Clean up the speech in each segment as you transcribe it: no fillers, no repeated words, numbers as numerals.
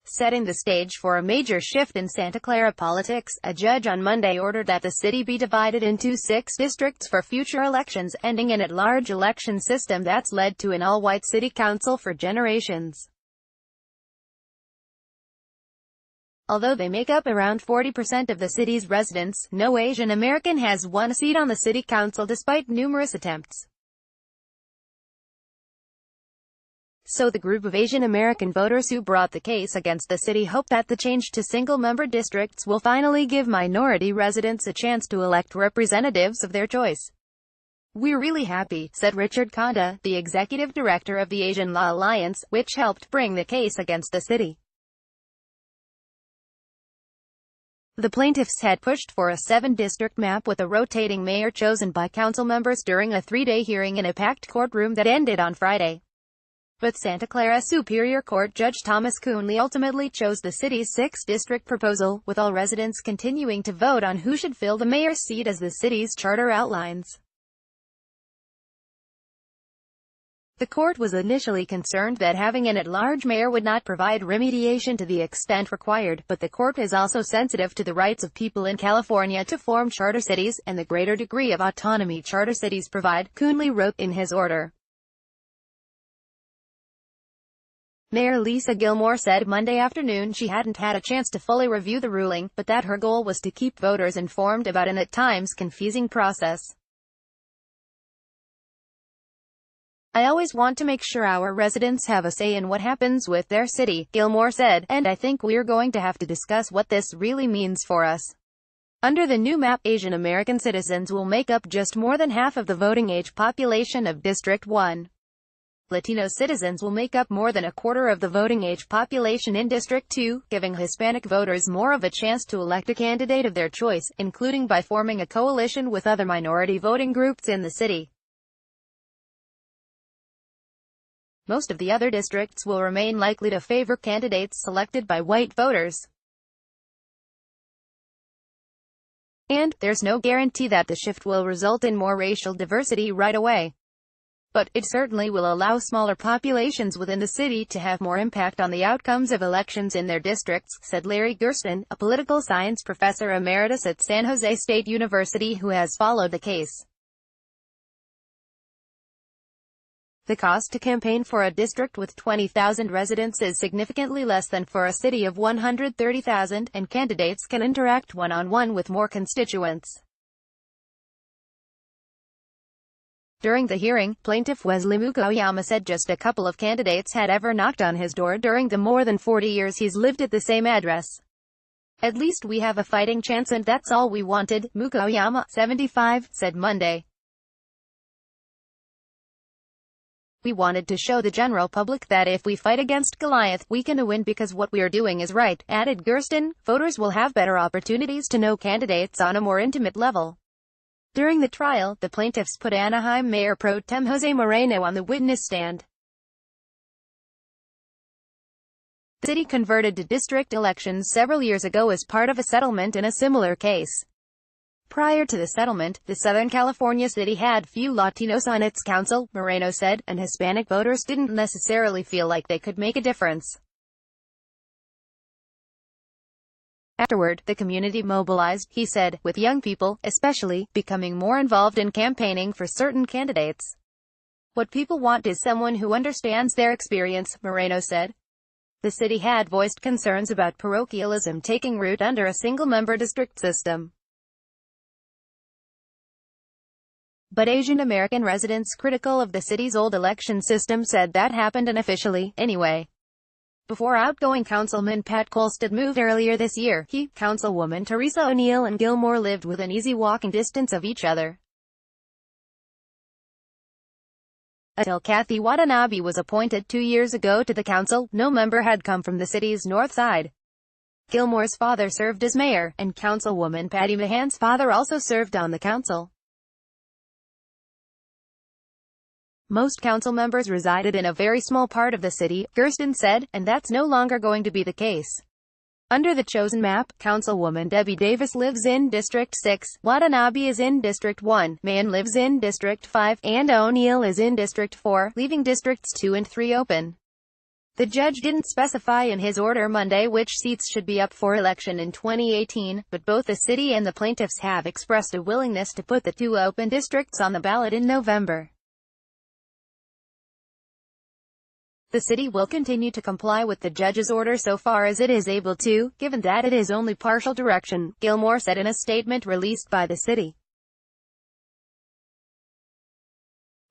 Setting the stage for a major shift in Santa Clara politics, a judge on Monday ordered that the city be divided into 6 districts for future elections, ending an at-large election system that's led to an all-white city council for generations. Although they make up around 40% of the city's residents, no Asian American has won a seat on the city council despite numerous attempts. So the group of Asian American voters who brought the case against the city hope that the change to single-member districts will finally give minority residents a chance to elect representatives of their choice. "We're really happy," said Richard Kanda, the executive director of the Asian Law Alliance, which helped bring the case against the city. The plaintiffs had pushed for a 7-district map with a rotating mayor chosen by council members during a 3-day hearing in a packed courtroom that ended on Friday. But Santa Clara Superior Court Judge Thomas Coonley ultimately chose the city's 6-district proposal, with all residents continuing to vote on who should fill the mayor's seat as the city's charter outlines. The court was initially concerned that having an at-large mayor would not provide remediation to the extent required, but the court is also sensitive to the rights of people in California to form charter cities, and the greater degree of autonomy charter cities provide, Coonley wrote in his order. Mayor Lisa Gilmore said Monday afternoon she hadn't had a chance to fully review the ruling, but that her goal was to keep voters informed about an at times confusing process. "I always want to make sure our residents have a say in what happens with their city," Gilmore said, "and I think we're going to have to discuss what this really means for us." Under the new map, Asian American citizens will make up just more than half of the voting age population of District 1. Latino citizens will make up more than a quarter of the voting age population in District 2, giving Hispanic voters more of a chance to elect a candidate of their choice, including by forming a coalition with other minority voting groups in the city. Most of the other districts will remain likely to favor candidates selected by white voters. And there's no guarantee that the shift will result in more racial diversity right away. But it certainly will allow smaller populations within the city to have more impact on the outcomes of elections in their districts, said Larry Gersten, a political science professor emeritus at San Jose State University who has followed the case. The cost to campaign for a district with 20,000 residents is significantly less than for a city of 130,000, and candidates can interact one-on-one with more constituents. During the hearing, plaintiff Wesley Mukoyama said just a couple of candidates had ever knocked on his door during the more than 40 years he's lived at the same address. "At least we have a fighting chance and that's all we wanted," Mukoyama, 75, said Monday. "We wanted to show the general public that if we fight against Goliath, we can win because what we're doing is right," added Gersten. Voters will have better opportunities to know candidates on a more intimate level. During the trial, the plaintiffs put Anaheim Mayor Pro Tem Jose Moreno on the witness stand. The city converted to district elections several years ago as part of a settlement in a similar case. Prior to the settlement, the Southern California city had few Latinos on its council, Moreno said, and Hispanic voters didn't necessarily feel like they could make a difference. Afterward, the community mobilized, he said, with young people, especially, becoming more involved in campaigning for certain candidates. "What people want is someone who understands their experience," Moreno said. The city had voiced concerns about parochialism taking root under a single-member district system. But Asian American residents critical of the city's old election system said that happened unofficially, anyway. Before outgoing Councilman Pat Kolstad moved earlier this year, he, Councilwoman Teresa O'Neill and Gilmore lived within easy walking distance of each other. Until Kathy Watanabe was appointed 2 years ago to the council, no member had come from the city's north side. Gilmore's father served as mayor, and Councilwoman Patty Mahan's father also served on the council. Most council members resided in a very small part of the city, Gersten said, and that's no longer going to be the case. Under the chosen map, Councilwoman Debbie Davis lives in District 6, Watanabe is in District 1, Mahan lives in District 5, and O'Neill is in District 4, leaving Districts 2 and 3 open. The judge didn't specify in his order Monday which seats should be up for election in 2018, but both the city and the plaintiffs have expressed a willingness to put the two open districts on the ballot in November. The city will continue to comply with the judge's order so far as it is able to, given that it is only partial direction, Gilmore said in a statement released by the city.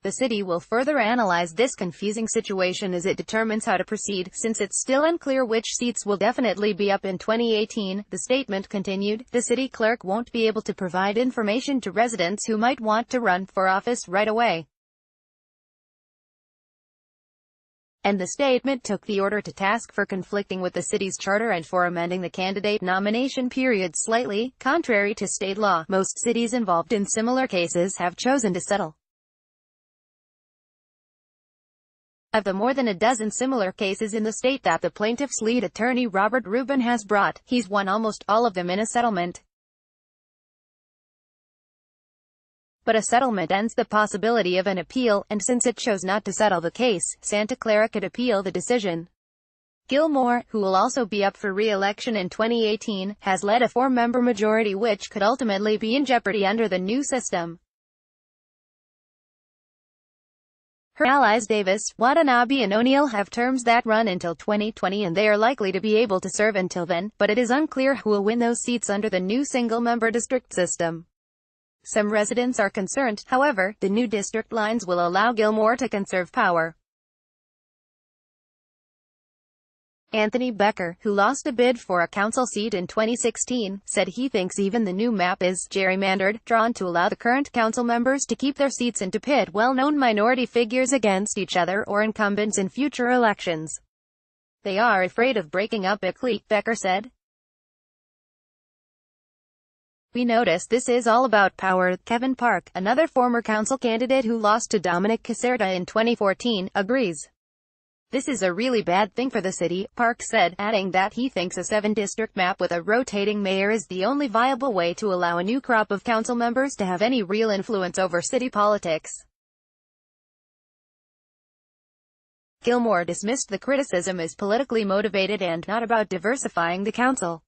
The city will further analyze this confusing situation as it determines how to proceed, since it's still unclear which seats will definitely be up in 2018, the statement continued. The city clerk won't be able to provide information to residents who might want to run for office right away. And the statement took the order to task for conflicting with the city's charter and for amending the candidate nomination period slightly, contrary to state law. Most cities involved in similar cases have chosen to settle. Of the more than a dozen similar cases in the state that the plaintiff's lead attorney Robert Rubin has brought, he's won almost all of them in a settlement. But a settlement ends the possibility of an appeal, and since it chose not to settle the case, Santa Clara could appeal the decision. Gilmore, who will also be up for re-election in 2018, has led a 4-member majority which could ultimately be in jeopardy under the new system. Her allies Davis, Watanabe and O'Neill have terms that run until 2020 and they are likely to be able to serve until then, but it is unclear who will win those seats under the new single-member district system. Some residents are concerned, however, the new district lines will allow Gilmore to conserve power. Anthony Becker, who lost a bid for a council seat in 2016, said he thinks even the new map is gerrymandered, drawn to allow the current council members to keep their seats and to pit well-known minority figures against each other or incumbents in future elections. They are afraid of breaking up a clique, Becker said. We notice this is all about power. Kevin Park, another former council candidate who lost to Dominic Caserta in 2014, agrees. This is a really bad thing for the city, Park said, adding that he thinks a 7-district map with a rotating mayor is the only viable way to allow a new crop of council members to have any real influence over city politics. Gilmore dismissed the criticism as politically motivated and not about diversifying the council.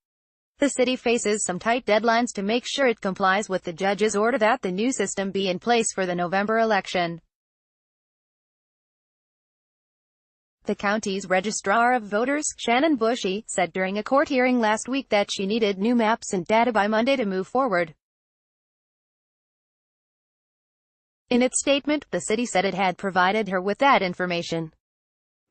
The city faces some tight deadlines to make sure it complies with the judge's order that the new system be in place for the November election. The county's registrar of voters, Shannon Bushy, said during a court hearing last week that she needed new maps and data by Monday to move forward. In its statement, the city said it had provided her with that information.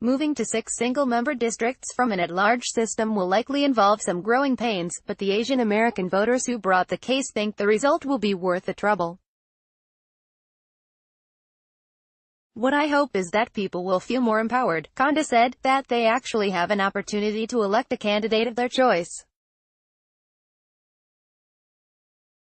Moving to 6 single-member districts from an at-large system will likely involve some growing pains, but the Asian American voters who brought the case think the result will be worth the trouble. What I hope is that people will feel more empowered, Conda said, that they actually have an opportunity to elect a candidate of their choice.